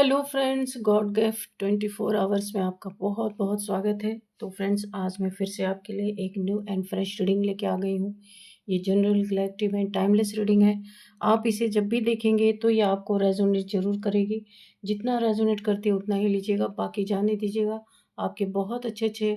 Hello friends, God gift 24 hours में आपका बहुत बहुत स्वागत है। तो फ्रेंड्स, आज मैं फिर से आपके लिए एक न्यू एंड फ्रेश रीडिंग लेके आ गई हूँ। ये general collective and timeless reading है। आप इसे जब भी देखेंगे तो ये आपको रेजोनेट जरूर करेगी। जितना रेजोनेट करती है उतना ही लीजिएगा, बाकी जाने दीजिएगा। आपके बहुत अच्छे अच्छे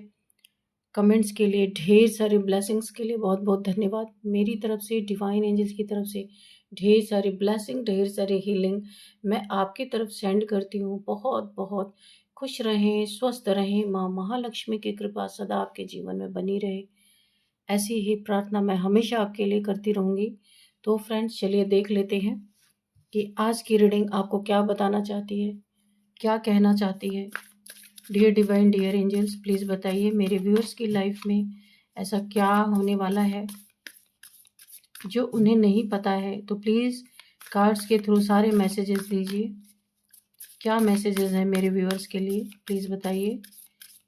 कमेंट्स के लिए, ढेर सारे ब्लेसिंग्स के लिए बहुत बहुत धन्यवाद। मेरी तरफ से, डिवाइन एंजल्स की तरफ से ढेर सारी ब्लेसिंग, ढेर सारी हीलिंग मैं आपकी तरफ सेंड करती हूँ। बहुत बहुत खुश रहें, स्वस्थ रहें, माँ महालक्ष्मी की कृपा सदा आपके जीवन में बनी रहे, ऐसी ही प्रार्थना मैं हमेशा आपके लिए करती रहूँगी। तो फ्रेंड्स, चलिए देख लेते हैं कि आज की रीडिंग आपको क्या बताना चाहती है, क्या कहना चाहती है। Dear divine, dear angels, please बताइए मेरे व्यूअर्स की लाइफ में ऐसा क्या होने वाला है जो उन्हें नहीं पता है। तो प्लीज़ कार्ड्स के थ्रू सारे मैसेजेस दीजिए। क्या मैसेजेस हैं मेरे व्यूअर्स के लिए, प्लीज़ बताइए।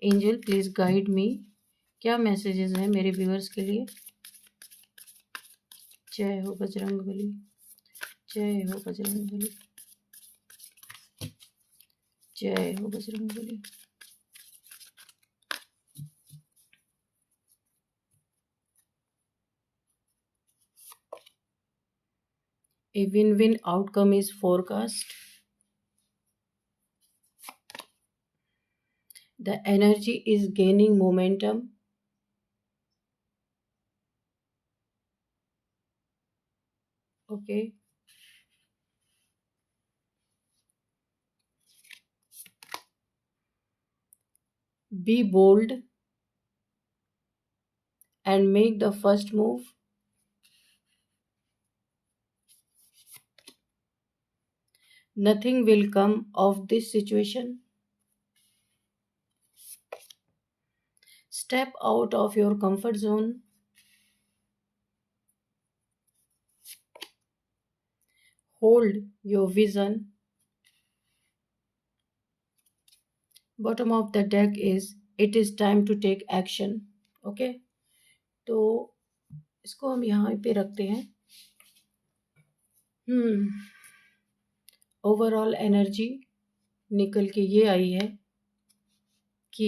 एंजल प्लीज़ गाइड मी, क्या मैसेजेस हैं मेरे व्यूअर्स के लिए। जय हो बजरंगबली, जय हो बजरंगबली, जय हो Bajrangbali. A win-win outcome is forecast. The energy is gaining momentum. Okay. Be bold and make the first move. Nothing will come of this situation. Step out of your comfort zone. Hold your vision. Bottom of the deck is it is time to take action. Okay, तो इसको हम यहाँ पे रखते हैं। Overall energy निकल के ये आई है कि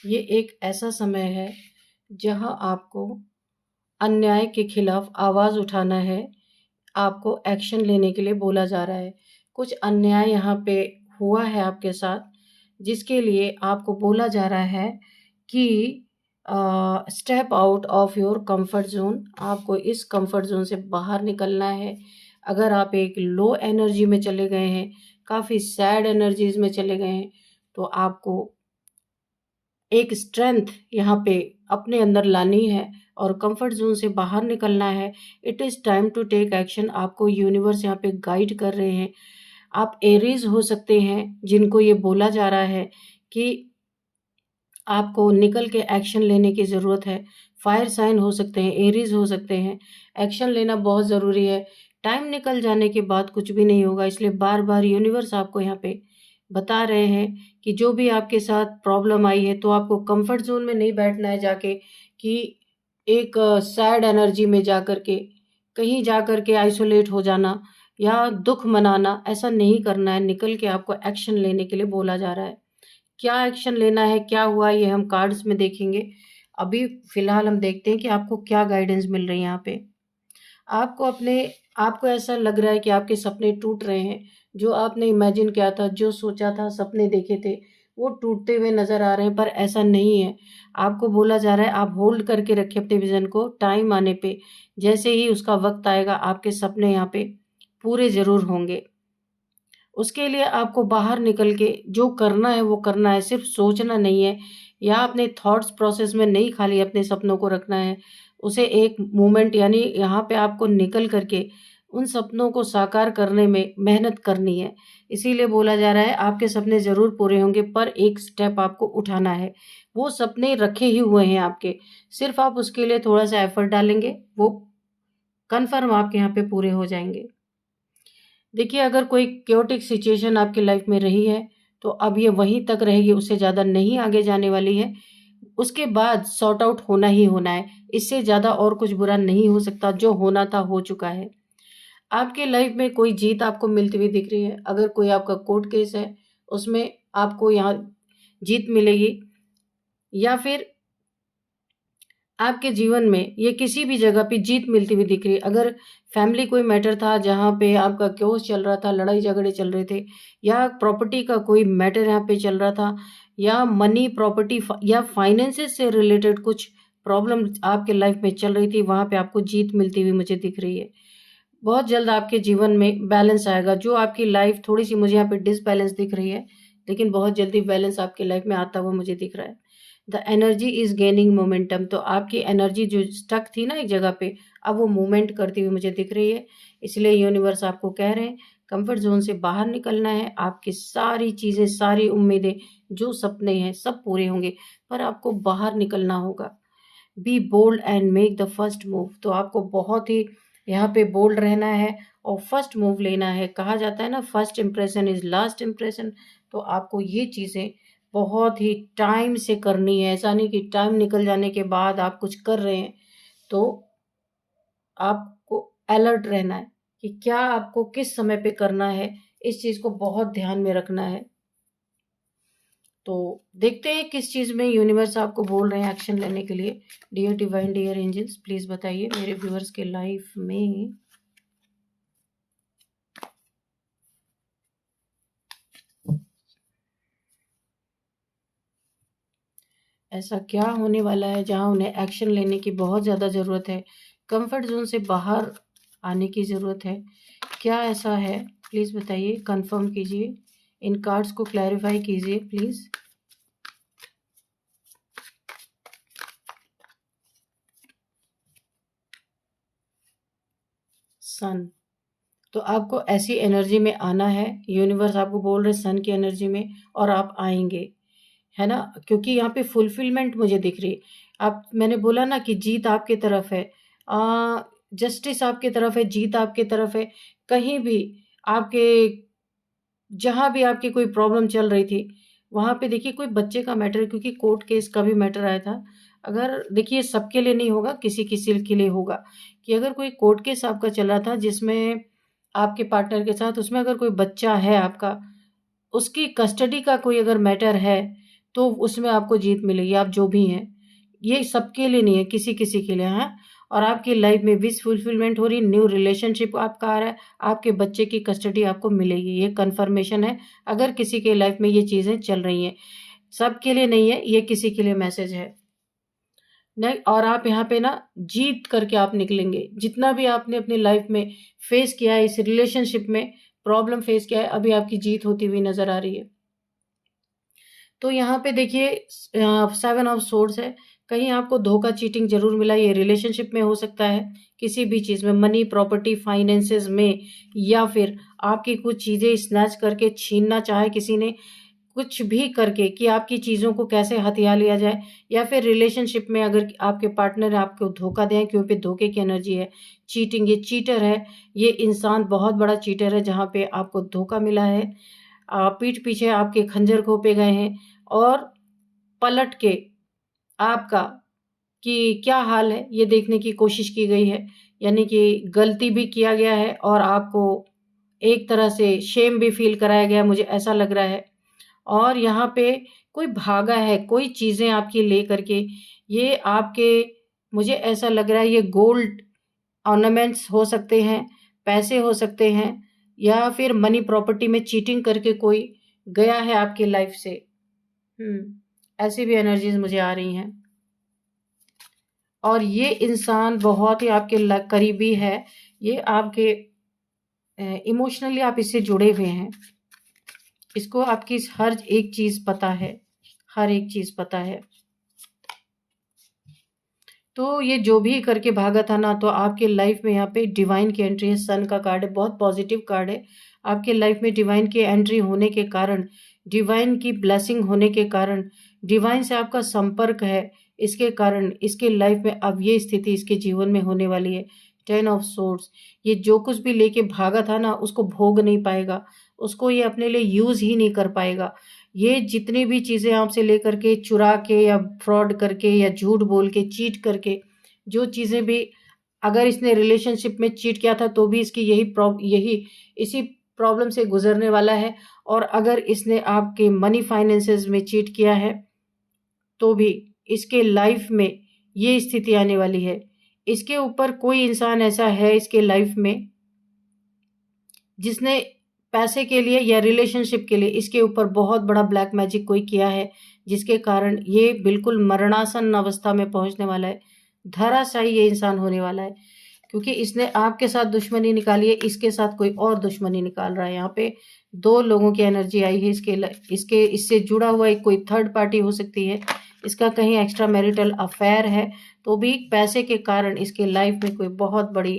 ये एक ऐसा समय है जहाँ आपको अन्याय के खिलाफ आवाज़ उठाना है, आपको एक्शन लेने के लिए बोला जा रहा है। कुछ अन्याय यहाँ पे हुआ है आपके साथ, जिसके लिए आपको बोला जा रहा है कि step out of your comfort zone. आपको इस कंफर्ट जोन से बाहर निकलना है। अगर आप एक लो एनर्जी में चले गए हैं, काफ़ी सैड एनर्जीज में चले गए हैं, तो आपको एक स्ट्रेंथ यहाँ पे अपने अंदर लानी है और कंफर्ट जोन से बाहर निकलना है। It is time to take action. आपको यूनिवर्स यहाँ पे गाइड कर रहे हैं। आप एरीज हो सकते हैं जिनको ये बोला जा रहा है कि आपको निकल के एक्शन लेने की ज़रूरत है। फायर साइन हो सकते हैं, एरीज हो सकते हैं। एक्शन लेना बहुत ज़रूरी है। टाइम निकल जाने के बाद कुछ भी नहीं होगा, इसलिए बार बार यूनिवर्स आपको यहाँ पे बता रहे हैं कि जो भी आपके साथ प्रॉब्लम आई है, तो आपको कंफर्ट जोन में नहीं बैठना है जाके कि एक सैड एनर्जी में जा कर के, कहीं जा कर के आइसोलेट हो जाना या दुख मनाना, ऐसा नहीं करना है। निकल के आपको एक्शन लेने के लिए बोला जा रहा है। क्या एक्शन लेना है, क्या हुआ, ये हम कार्ड्स में देखेंगे। अभी फिलहाल हम देखते हैं कि आपको क्या गाइडेंस मिल रही है यहाँ पे। आपको ऐसा लग रहा है कि आपके सपने टूट रहे हैं। जो आपने इमेजिन किया था, जो सोचा था, सपने देखे थे, वो टूटते हुए नज़र आ रहे हैं, पर ऐसा नहीं है। आपको बोला जा रहा है आप होल्ड करके रखिए अपने विज़न को। टाइम आने पे, जैसे ही उसका वक्त आएगा, आपके सपने यहाँ पे पूरे ज़रूर होंगे। उसके लिए आपको बाहर निकल के जो करना है वो करना है, सिर्फ सोचना नहीं है या अपने थॉट्स प्रोसेस में नहीं खाली अपने सपनों को रखना है। उसे एक मोमेंट, यानी यहाँ पे आपको निकल करके उन सपनों को साकार करने में मेहनत करनी है। इसीलिए बोला जा रहा है आपके सपने ज़रूर पूरे होंगे, पर एक स्टेप आपको उठाना है। वो सपने रखे ही हुए हैं आपके, सिर्फ आप उसके लिए थोड़ा सा एफर्ट डालेंगे, वो कन्फर्म आपके यहाँ पे पूरे हो जाएंगे। देखिए, अगर कोई क्योटिक सिचुएशन आपकी लाइफ में रही है, तो अब ये वहीं तक रहेगी, उससे ज़्यादा नहीं आगे जाने वाली है। उसके बाद सॉर्ट आउट होना ही होना है। इससे ज़्यादा और कुछ बुरा नहीं हो सकता। जो होना था हो चुका है। आपके लाइफ में कोई जीत आपको मिलती हुई दिख रही है। अगर कोई आपका कोर्ट केस है, उसमें आपको यहाँ जीत मिलेगी, या फिर आपके जीवन में ये किसी भी जगह पे जीत मिलती हुई दिख रही है। अगर फैमिली कोई मैटर था जहाँ पे आपका केस चल रहा था, लड़ाई झगड़े चल रहे थे, या प्रॉपर्टी का कोई मैटर यहाँ पे चल रहा था, या मनी प्रॉपर्टी या फाइनेंसेस से रिलेटेड कुछ प्रॉब्लम आपके लाइफ में चल रही थी, वहाँ पे आपको जीत मिलती हुई मुझे दिख रही है। बहुत जल्द आपके जीवन में बैलेंस आएगा। जो आपकी लाइफ थोड़ी सी मुझे यहाँ पे डिसबैलेंस दिख रही है, लेकिन बहुत जल्दी बैलेंस आपकी लाइफ में आता हुआ मुझे दिख रहा है। The energy is gaining momentum. तो आपकी एनर्जी जो स्टक थी ना एक जगह पे, अब वो मूवमेंट करती हुई मुझे दिख रही है। इसलिए यूनिवर्स आपको कह रहे हैं कंफर्ट जोन से बाहर निकलना है। आपकी सारी चीज़ें, सारी उम्मीदें, जो सपने हैं सब पूरे होंगे, पर आपको बाहर निकलना होगा। Be bold and make the first move. तो आपको बहुत ही यहाँ पे बोल्ड रहना है और फर्स्ट मूव लेना है। कहा जाता है ना, first impression is last impression. तो आपको ये चीज़ें बहुत ही टाइम से करनी है। ऐसा नहीं कि टाइम निकल जाने के बाद आप कुछ कर रहे हैं। तो आपको अलर्ट रहना है कि क्या आपको किस समय पे करना है। इस चीज़ को बहुत ध्यान में रखना है। तो देखते हैं किस चीज़ में यूनिवर्स आपको बोल रहे हैं एक्शन लेने के लिए। Dear divine, dear angels, please बताइए मेरे व्यूअर्स के लाइफ में ऐसा क्या होने वाला है जहां उन्हें एक्शन लेने की बहुत ज़्यादा ज़रूरत है, कंफर्ट जोन से बाहर आने की ज़रूरत है। क्या ऐसा है, प्लीज़ बताइए, कंफर्म कीजिए, इन कार्ड्स को क्लैरिफाई कीजिए प्लीज़। सन। तो आपको ऐसी एनर्जी में आना है। यूनिवर्स आपको बोल रहे सन की एनर्जी में, और आप आएंगे, है ना, क्योंकि यहाँ पे फुलफिलमेंट मुझे दिख रही है। आप, मैंने बोला ना कि जीत आपकी तरफ है, जस्टिस आपकी तरफ है, जीत आपकी तरफ है। कहीं भी आपके, जहाँ भी आपकी कोई प्रॉब्लम चल रही थी, वहाँ पे देखिए कोई बच्चे का मैटर, क्योंकि कोर्ट केस का भी मैटर आया था। अगर देखिए सबके लिए नहीं होगा, किसी किसी के लिए होगा, कि अगर कोई कोर्ट केस आपका चल रहा था जिसमें आपके पार्टनर के साथ, उसमें अगर कोई बच्चा है आपका, उसकी कस्टडी का कोई अगर मैटर है, तो उसमें आपको जीत मिलेगी। आप जो भी हैं, ये सबके लिए नहीं है, किसी किसी के लिए है। और आपकी लाइफ में विश फुलफिलमेंट हो रही, न्यू रिलेशनशिप आपका आ रहा है, आपके बच्चे की कस्टडी आपको मिलेगी, ये कन्फर्मेशन है। अगर किसी के लाइफ में ये चीज़ें चल रही हैं, सबके लिए नहीं है, ये किसी के लिए मैसेज है नहीं। और आप यहाँ पे ना जीत करके आप निकलेंगे। जितना भी आपने अपनी लाइफ में फेस किया है, इस रिलेशनशिप में प्रॉब्लम फेस किया है, अभी आपकी जीत होती हुई नजर आ रही है। तो यहाँ पे देखिए 7 ऑफ सोर्ड्स है। कहीं आपको धोखा, चीटिंग जरूर मिला। ये रिलेशनशिप में हो सकता है, किसी भी चीज़ में, मनी, प्रॉपर्टी, फाइनेंसेस में, या फिर आपकी कुछ चीज़ें स्नैच करके छीनना चाहे किसी ने, कुछ भी करके कि आपकी चीज़ों को कैसे हथिया लिया जाए। या फिर रिलेशनशिप में अगर आपके पार्टनर आपको धोखा दें, क्योंकि धोखे की एनर्जी है, चीटिंग, ये चीटर है, ये इंसान बहुत बड़ा चीटर है, जहाँ पे आपको धोखा मिला है, पीठ पीछे आपके खंजर घोंपे गए हैं, और पलट के आपका कि क्या हाल है ये देखने की कोशिश की गई है। यानी कि गलती भी किया गया है और आपको एक तरह से शेम भी फील कराया गया, मुझे ऐसा लग रहा है। और यहाँ पे कोई भागा है, कोई चीज़ें आपकी ले करके, ये आपके, मुझे ऐसा लग रहा है ये गोल्ड ऑर्नामेंट्स हो सकते हैं, पैसे हो सकते हैं, या फिर मनी प्रॉपर्टी में चीटिंग करके कोई गया है आपकी लाइफ से। ऐसी भी एनर्जीज मुझे आ रही हैं। और ये इंसान बहुत ही आपके करीबी है, ये आपके इमोशनली आप इससे जुड़े हुए हैं। इसको आपकी हर एक चीज पता है, हर एक चीज पता है। तो ये जो भी करके भागा था ना, तो आपके लाइफ में यहाँ पे डिवाइन की एंट्री है। सन का कार्ड है, बहुत पॉजिटिव कार्ड है। आपके लाइफ में डिवाइन की एंट्री होने के कारण, डिवाइन की ब्लेसिंग होने के कारण, डिवाइन से आपका संपर्क है, इसके कारण इसके लाइफ में अब ये स्थिति इसके जीवन में होने वाली है। 10 ऑफ सोर्ड्स। ये जो कुछ भी लेके भागा था ना, उसको भोग नहीं पाएगा, उसको ये अपने लिए यूज ही नहीं कर पाएगा। ये जितनी भी चीज़ें आपसे लेकर के, चुरा के या फ्रॉड करके या झूठ बोल के, चीट करके, जो चीज़ें भी अगर इसने रिलेशनशिप में चीट किया था तो भी इसकी यही इसी प्रॉब्लम से गुजरने वाला है। और अगर इसने आपके मनी फाइनेंसेस में चीट किया है तो भी इसके लाइफ में ये स्थिति आने वाली है। इसके ऊपर कोई इंसान ऐसा है इसके लाइफ में जिसने पैसे के लिए या रिलेशनशिप के लिए इसके ऊपर बहुत बड़ा ब्लैक मैजिक कोई किया है, जिसके कारण ये बिल्कुल मरणासन अवस्था में पहुंचने वाला है। धराशायी ये इंसान होने वाला है, क्योंकि इसने आपके साथ दुश्मनी निकाली है, इसके साथ कोई और दुश्मनी निकाल रहा है। यहाँ पे दो लोगों की एनर्जी आई है। इसके इससे जुड़ा हुआ एक कोई थर्ड पार्टी हो सकती है। इसका कहीं एक्स्ट्रा मैरिटल अफेयर है, तो भी पैसे के कारण इसके लाइफ में कोई बहुत बड़ी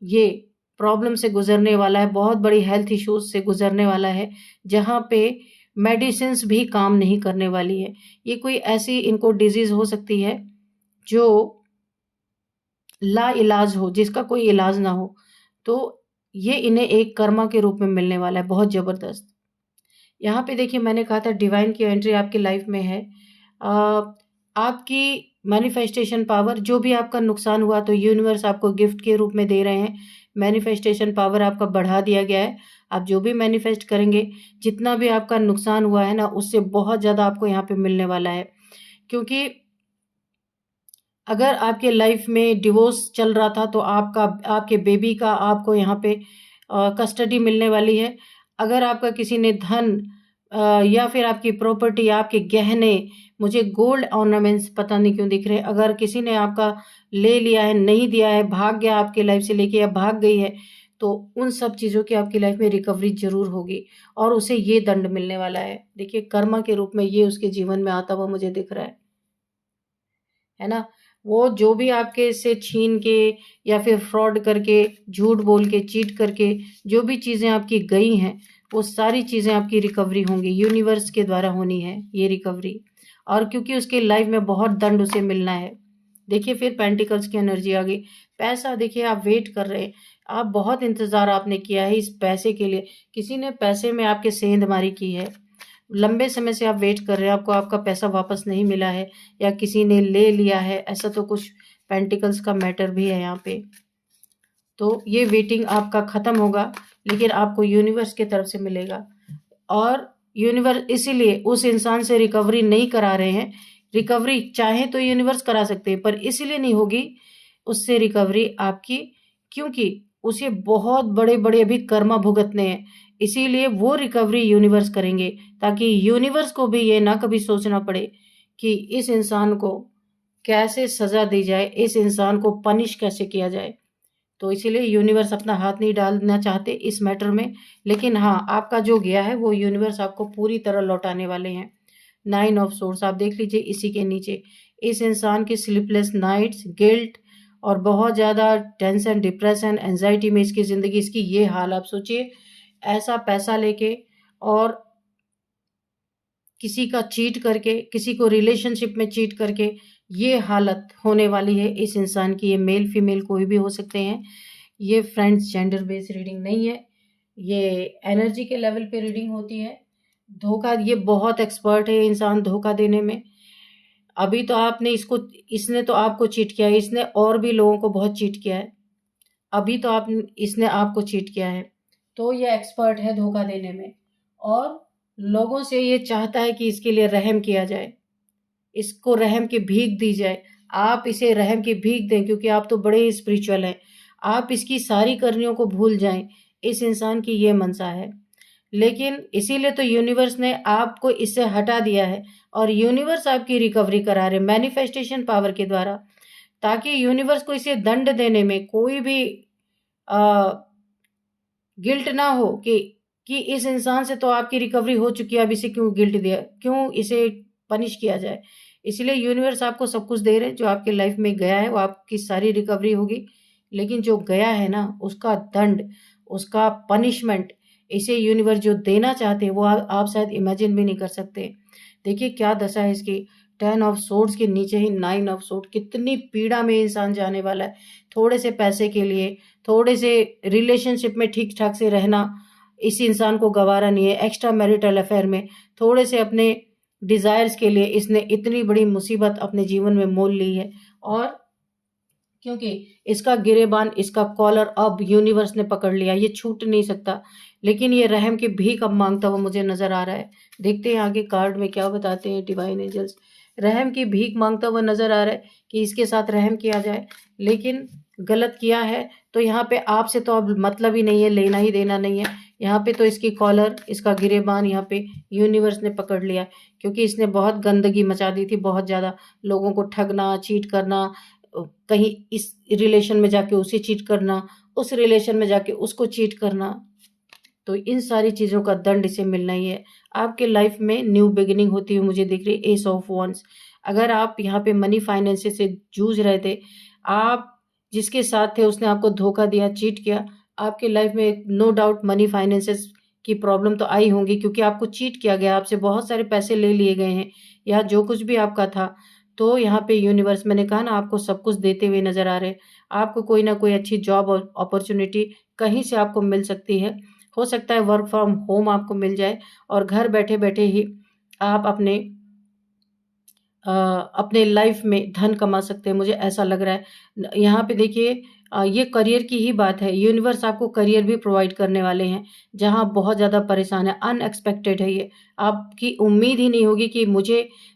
ये प्रॉब्लम से गुजरने वाला है, बहुत बड़ी हेल्थ इश्यूज से गुजरने वाला है, जहाँ पे मेडिसिन्स भी काम नहीं करने वाली है। ये कोई ऐसी इनको डिजीज हो सकती है जो ला इलाज हो, जिसका कोई इलाज ना हो, तो ये इन्हें एक कर्मा के रूप में मिलने वाला है, बहुत जबरदस्त। यहाँ पे देखिए, मैंने कहा था डिवाइन की एंट्री आपकी लाइफ में है। आपकी मैनिफेस्टेशन पावर, जो भी आपका नुकसान हुआ तो यूनिवर्स आपको गिफ्ट के रूप में दे रहे हैं। मैनिफेस्टेशन पावर आपका बढ़ा दिया गया है। आप जो भी मैनिफेस्ट करेंगे, जितना भी आपका नुकसान हुआ है ना, उससे बहुत ज़्यादा आपको यहाँ पे मिलने वाला है। क्योंकि अगर आपके लाइफ में डिवोर्स चल रहा था तो आपके बेबी का आपको यहाँ पे कस्टडी मिलने वाली है। अगर आपका किसी ने धन या फिर आपकी प्रॉपर्टी, आपके गहने, मुझे गोल्ड ऑर्नामेंट्स पता नहीं क्यों दिख रहे, अगर किसी ने आपका ले लिया है, नहीं दिया है, भाग गया आपके लाइफ से लेके या भाग गई है, तो उन सब चीज़ों की आपकी लाइफ में रिकवरी जरूर होगी और उसे ये दंड मिलने वाला है। देखिए, कर्मा के रूप में ये उसके जीवन में आता हुआ मुझे दिख रहा है ना। वो जो भी आपके से छीन के या फिर फ्रॉड करके, झूठ बोल के, चीट करके जो भी चीज़ें आपकी गई हैं, वो सारी चीज़ें आपकी रिकवरी होंगी। यूनिवर्स के द्वारा होनी है ये रिकवरी। और क्योंकि उसके लाइफ में बहुत दंड उसे मिलना है। देखिए, फिर पेंटिकल्स की एनर्जी आ गई। पैसा, देखिए आप वेट कर रहे हैं, आप बहुत इंतज़ार आपने किया है इस पैसे के लिए। किसी ने पैसे में आपके सेंधमारी की है, लंबे समय से आप वेट कर रहे हैं, आपको आपका पैसा वापस नहीं मिला है या किसी ने ले लिया है, ऐसा तो कुछ पेंटिकल्स का मैटर भी है यहाँ पे। तो ये वेटिंग आपका ख़त्म होगा, लेकिन आपको यूनिवर्स की तरफ से मिलेगा। और यूनिवर्स इसीलिए उस इंसान से रिकवरी नहीं करा रहे हैं। रिकवरी चाहे तो यूनिवर्स करा सकते हैं, पर इसीलिए नहीं होगी उससे रिकवरी आपकी, क्योंकि उसे बहुत बड़े बड़े अभी कर्मा भुगतने हैं। इसीलिए वो रिकवरी यूनिवर्स करेंगे, ताकि यूनिवर्स को भी ये ना कभी सोचना पड़े कि इस इंसान को कैसे सजा दी जाए, इस इंसान को पनिश कैसे किया जाए। तो इसीलिए यूनिवर्स अपना हाथ नहीं डालना चाहते इस मैटर में। लेकिन हाँ, आपका जो गया है वो यूनिवर्स आपको पूरी तरह लौटाने वाले हैं। 9 ऑफ सोर्स आप देख लीजिए, इसी के नीचे इस इंसान की स्लीपलेस नाइट्स, गिल्ट और बहुत ज़्यादा टेंशन, डिप्रेशन, एंजाइटी में इसकी ज़िंदगी, इसकी ये हाल आप सोचिए। ऐसा पैसा लेके और किसी का चीट करके, किसी को रिलेशनशिप में चीट करके ये हालत होने वाली है इस इंसान की। ये मेल फीमेल कोई भी हो सकते हैं। ये फ्रेंड्स जेंडर बेस्ड रीडिंग नहीं है, ये एनर्जी के लेवल पे रीडिंग होती है। धोखा, ये बहुत एक्सपर्ट है इंसान धोखा देने में। अभी तो इसने तो आपको चीट किया है, इसने और भी लोगों को बहुत चीट किया है। अभी तो इसने आपको चीट किया है, तो ये एक्सपर्ट है धोखा देने में। और लोगों से ये चाहता है कि इसके लिए रहम किया जाए, इसको रहम की भीख दी जाए। आप इसे रहम की भीख दें, क्योंकि आप तो बड़े ही स्पिरिचुअल हैं। आप इसकी सारी करनियों को भूल जाएं, इस इंसान की ये मनसा है। लेकिन इसीलिए तो यूनिवर्स ने आपको इससे हटा दिया है और यूनिवर्स आपकी रिकवरी करा रहे मैनिफेस्टेशन पावर के द्वारा, ताकि यूनिवर्स को इसे दंड देने में कोई भी गिल्ट ना हो कि इस इंसान से तो आपकी रिकवरी हो चुकी है, अब इसे क्यों गिल्ट दिया, क्यों इसे पनिश किया जाए। इसलिए यूनिवर्स आपको सब कुछ दे रहे हैं। जो आपके लाइफ में गया है वो आपकी सारी रिकवरी होगी, लेकिन जो गया है ना, उसका दंड, उसका पनिशमेंट इसे यूनिवर्स जो देना चाहते हैं वो आप शायद इमेजिन भी नहीं कर सकते। देखिए क्या दशा है इसकी। 10 ऑफ सोर्ड्स के नीचे ही 9 ऑफ सोर्ड। कितनी पीड़ा में इंसान जाने वाला है। थोड़े से पैसे के लिए, थोड़े से रिलेशनशिप में ठीक ठाक से रहना इस इंसान को गवारा नहीं है। एक्स्ट्रा मैरिटल अफेयर में थोड़े से अपने डिजायर्स के लिए इसने इतनी बड़ी मुसीबत अपने जीवन में मोल ली है। और क्योंकि इसका गिरेबान, इसका कॉलर अब यूनिवर्स ने पकड़ लिया, ये छूट नहीं सकता। लेकिन ये रहम की भीख अब मांगता हुआ मुझे नजर आ रहा है। देखते हैं आगे कार्ड में क्या बताते हैं डिवाइन एंजल्स। रहम की भीख मांगता हुआ नजर आ रहा है कि इसके साथ रहम किया जाए, लेकिन गलत किया है तो यहाँ पे आपसे तो अब मतलब ही नहीं है, लेना ही देना नहीं है। यहाँ पे तो इसकी कॉलर, इसका गिरेबान यहाँ पे यूनिवर्स ने पकड़ लिया, क्योंकि इसने बहुत गंदगी मचा दी थी, बहुत ज़्यादा लोगों को ठगना, चीट करना, कहीं इस रिलेशन में जाके उसे चीट करना, उस रिलेशन में जाके उसको चीट करना। तो इन सारी चीज़ों का दंड इसे मिलना ही है। आपके लाइफ में न्यू बिगिनिंग होती हुई मुझे दिख रही है, एस ऑफ वॉन्ड्स। अगर आप यहाँ पे मनी फाइनेंसेस से जूझ रहे थे, आप जिसके साथ थे उसने आपको धोखा दिया, चीट किया, आपके लाइफ में नो डाउट मनी फाइनेंसेस की प्रॉब्लम तो आई होंगी, क्योंकि आपको चीट किया गया, आपसे बहुत सारे पैसे ले लिए गए हैं, या जो कुछ भी आपका था। तो यहाँ पे यूनिवर्स, मैंने कहा ना, आपको सब कुछ देते हुए नजर आ रहे हैं। आपको कोई ना कोई अच्छी जॉब और अपॉर्चुनिटी कहीं से आपको मिल सकती है। हो सकता है वर्क फ्रॉम होम आपको मिल जाए, और घर बैठे बैठे ही आप अपने लाइफ में धन कमा सकते हैं, मुझे ऐसा लग रहा है। यहाँ पे देखिए, ये करियर की ही बात है। यूनिवर्स आपको करियर भी प्रोवाइड करने वाले हैं, जहाँ आप बहुत ज़्यादा परेशान है। अनएक्सपेक्टेड है ये, आपकी उम्मीद ही नहीं होगी कि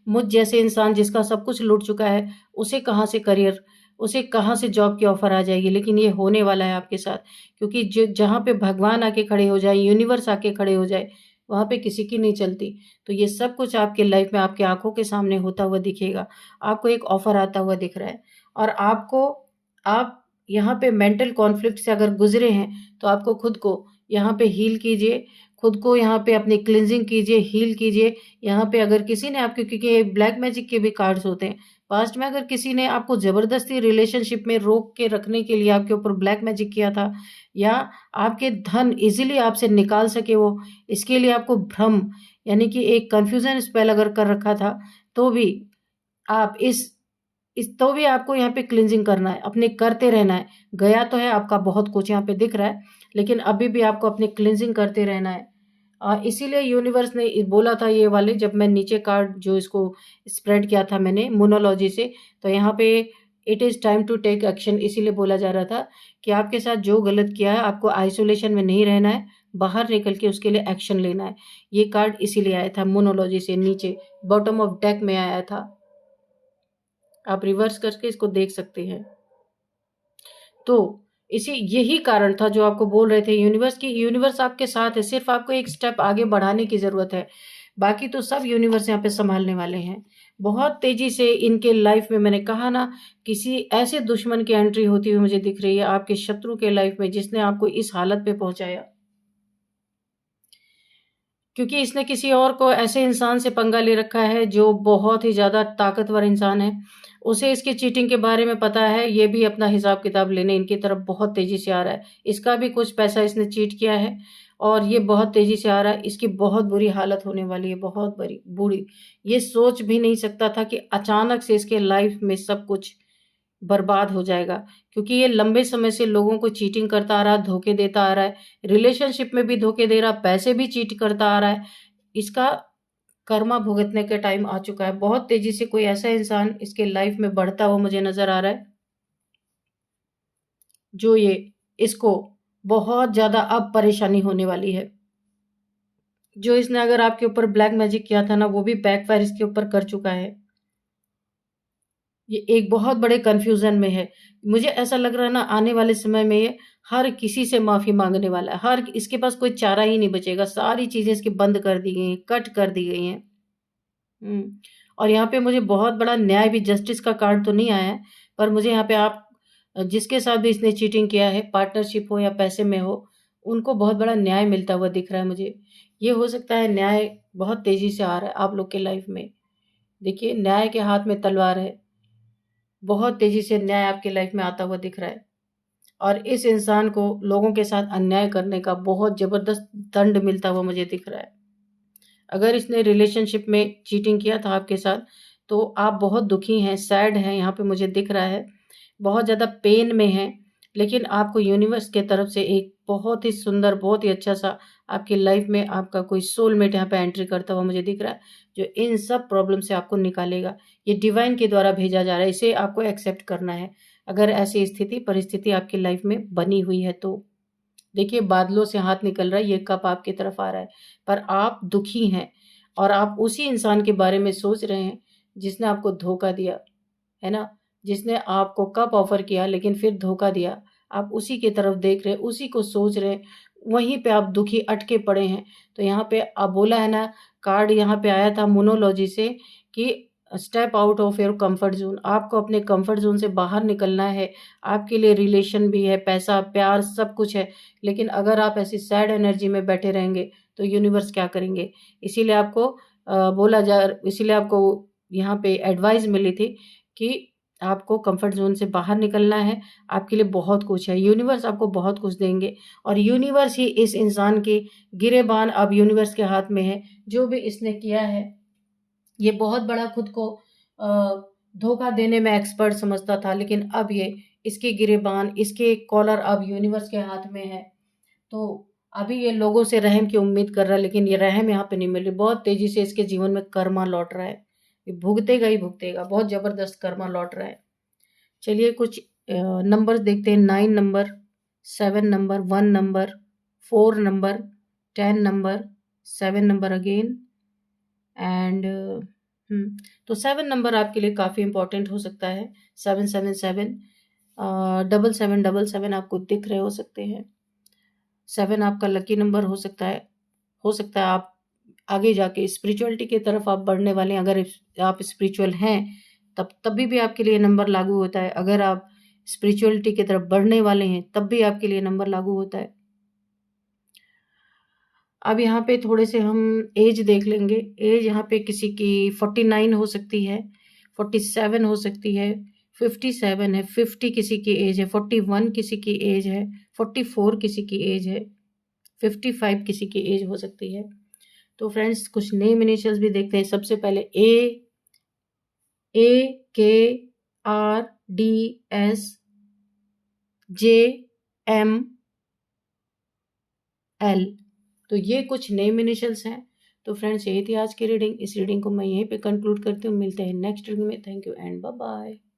मुझ जैसे इंसान जिसका सब कुछ लूट चुका है, उसे कहाँ से जॉब की ऑफर आ जाएगी। लेकिन ये होने वाला है आपके साथ, क्योंकि जहाँ पे भगवान आके खड़े हो जाए, यूनिवर्स आके खड़े हो जाए, वहाँ पे किसी की नहीं चलती। तो ये सब कुछ आपके लाइफ में आपके आंखों के सामने होता हुआ दिखेगा। आपको एक ऑफर आता हुआ दिख रहा है, और आप यहाँ पे मेंटल कॉन्फ्लिक्ट से अगर गुजरे हैं, तो आपको खुद को यहाँ पे हील कीजिए, खुद को यहाँ पे अपनी क्लिनजिंग कीजिए, हील कीजिए। यहाँ पे अगर किसी ने आपके, क्योंकि ब्लैक मैजिक के भी कार्ड्स होते हैं, पास्ट में अगर किसी ने आपको जबरदस्ती रिलेशनशिप में रोक के रखने के लिए आपके ऊपर ब्लैक मैजिक किया था, या आपके धन इजीली आपसे निकाल सके वो, इसके लिए आपको भ्रम, यानी कि एक कंफ्यूजन स्पेल अगर कर रखा था, तो भी आप इस तो भी आपको यहाँ पे क्लिनजिंग करना है, अपने करते रहना है। गया तो है आपका बहुत कुछ यहाँ पे दिख रहा है, लेकिन अभी भी आपको अपनी क्लिनजिंग करते रहना है। इसीलिए यूनिवर्स ने बोला था, ये वाले, जब मैं नीचे कार्ड जो इसको स्प्रेड किया था मैंने मोनोलॉजी से, तो यहाँ पे it is time to take action, इसीलिए बोला जा रहा था कि आपके साथ जो गलत किया है, आपको आइसोलेशन में नहीं रहना है, बाहर निकल के उसके लिए एक्शन लेना है। ये कार्ड इसीलिए आया था मोनोलॉजी से, नीचे बॉटम ऑफ डेक में आया था। आप रिवर्स करके इसको देख सकते हैं। तो यही कारण था जो आपको बोल रहे थे यूनिवर्स की, यूनिवर्स आपके साथ है, सिर्फ आपको एक स्टेप आगे बढ़ाने की ज़रूरत है। बाकी तो सब यूनिवर्स यहाँ पे संभालने वाले हैं। बहुत तेजी से इनके लाइफ में, मैंने कहा ना, किसी ऐसे दुश्मन की एंट्री होती हुई मुझे दिख रही है आपके शत्रु के लाइफ में, जिसने आपको इस हालत पे पहुंचाया, क्योंकि इसने किसी और को, ऐसे इंसान से पंगा ले रखा है जो बहुत ही ज़्यादा ताकतवर इंसान है। उसे इसकी चीटिंग के बारे में पता है, ये भी अपना हिसाब किताब लेने इनकी तरफ बहुत तेज़ी से आ रहा है। इसका भी कुछ पैसा इसने चीट किया है, और ये बहुत तेज़ी से आ रहा है। इसकी बहुत बुरी हालत होने वाली है, बहुत बड़ी बुरी। ये सोच भी नहीं सकता था कि अचानक से इसके लाइफ में सब कुछ बर्बाद हो जाएगा, क्योंकि ये लंबे समय से लोगों को चीटिंग करता आ रहा है, धोखे देता आ रहा है, रिलेशनशिप में भी धोखे दे रहा, पैसे भी चीट करता आ रहा है। इसका कर्मा भुगतने का टाइम आ चुका है। बहुत तेजी से कोई ऐसा इंसान इसके लाइफ में बढ़ता हुआ मुझे नजर आ रहा है, जो ये इसको बहुत ज्यादा अब परेशानी होने वाली है। जो इसने अगर आपके ऊपर ब्लैक मैजिक किया था ना, वो भी बैकफायर इसके ऊपर कर चुका है। ये एक बहुत बड़े कंफ्यूजन में है। मुझे ऐसा लग रहा है ना, आने वाले समय में ये हर किसी से माफी मांगने वाला है। हर इसके पास कोई चारा ही नहीं बचेगा, सारी चीजें इसकी बंद कर दी गई हैं, कट कर दी गई हैं। और यहाँ पे मुझे बहुत बड़ा न्याय भी, जस्टिस का कार्ड तो नहीं आया है, पर मुझे यहाँ पे आप जिसके साथ भी इसने चीटिंग किया है, पार्टनरशिप हो या पैसे में हो, उनको बहुत बड़ा न्याय मिलता हुआ दिख रहा है मुझे। ये हो सकता है न्याय बहुत तेजी से आ रहा है आप लोग के लाइफ में। देखिए, न्याय के हाथ में तलवार है, बहुत तेजी से न्याय आपके लाइफ में आता हुआ दिख रहा है, और इस इंसान को लोगों के साथ अन्याय करने का बहुत जबरदस्त दंड मिलता हुआ मुझे दिख रहा है। अगर इसने रिलेशनशिप में चीटिंग किया था आपके साथ, तो आप बहुत दुखी हैं, सैड हैं, यहाँ पे मुझे दिख रहा है, बहुत ज़्यादा पेन में हैं। लेकिन आपको यूनिवर्स के तरफ से एक बहुत ही सुंदर, बहुत ही अच्छा सा आपकी लाइफ में आपका कोई सोलमेट यहाँ पे एंट्री करता हुआ मुझे दिख रहा है, जो इन सब प्रॉब्लम से आपको निकालेगा। ये डिवाइन के द्वारा भेजा जा रहा है, इसे आपको एक्सेप्ट करना है। अगर ऐसी स्थिति परिस्थिति आपकी लाइफ में बनी हुई है तो। देखिए बादलों से हाथ निकल रहा है, ये कप आपकी तरफ आ रहा है, पर आप दुखी हैं और आप उसी इंसान के बारे में सोच रहे हैं जिसने आपको धोखा दिया, है ना? जिसने आपको कप ऑफर किया लेकिन फिर धोखा दिया। आप उसी की तरफ देख रहे हैं, उसी को सोच रहे हैं, वहीं पे आप दुखी अटके पड़े हैं। तो यहाँ पे अब बोला है ना, कार्ड यहाँ पे आया था मोनोलॉजी से कि step out of your comfort zone. आपको अपने कंफर्ट जोन से बाहर निकलना है। आपके लिए रिलेशन भी है, पैसा, प्यार, सब कुछ है, लेकिन अगर आप ऐसी सैड एनर्जी में बैठे रहेंगे तो यूनिवर्स क्या करेंगे? इसीलिए आपको इसीलिए आपको यहाँ पे एडवाइस मिली थी कि आपको कंफर्ट जोन से बाहर निकलना है। आपके लिए बहुत कुछ है, यूनिवर्स आपको बहुत कुछ देंगे और यूनिवर्स ही इस इंसान की गिरेबान अब यूनिवर्स के हाथ में है। जो भी इसने किया है, ये बहुत बड़ा खुद को धोखा देने में एक्सपर्ट समझता था, लेकिन अब ये इसकी गिरेबान, इसके कॉलर अब यूनिवर्स के हाथ में है। तो अभी ये लोगों से रहम की उम्मीद कर रहा है, लेकिन ये रहम यहाँ पे नहीं मिल रही। बहुत तेजी से इसके जीवन में कर्मा लौट रहा है, ये भुगतेगा ही भुगतेगा, बहुत जबरदस्त कर्मा लौट रहा है। चलिए कुछ नंबर्स देखते हैं। 9 number, 7 number, 1 number, 4 number, 10 number, 7 number again and तो 7 नंबर आपके लिए काफ़ी इंपॉर्टेंट हो सकता है। 777 7777 आपको दिख रहे हो सकते हैं। 7 आपका लकी नंबर हो सकता है। आप आगे जाके स्पिरिचुअलिटी की तरफ आप बढ़ने वाले हैं। अगर आप स्पिरिचुअल हैं तब तभी भी आपके लिए नंबर लागू होता है। अगर आप स्पिरिचुअलिटी की तरफ बढ़ने वाले हैं तब भी आपके लिए नंबर लागू होता है। अब यहाँ पे थोड़े से हम एज देख लेंगे। एज यहाँ पे किसी की 49 हो सकती है, 47 हो सकती है, 57 है, 50 किसी की एज है, 41 किसी की एज है, 44 किसी की एज है, 55 किसी की एज हो सकती है। तो फ्रेंड्स कुछ नेम इनिशियल्स भी देखते हैं। सबसे पहले AKRDSJML, तो ये कुछ नेम इनिशियल्स हैं। तो फ्रेंड्स यही थी आज की रीडिंग। इस रीडिंग को मैं यहीं पे कंक्लूड करती हूँ। मिलते हैं नेक्स्ट रीडिंग में। Thank you and bye bye.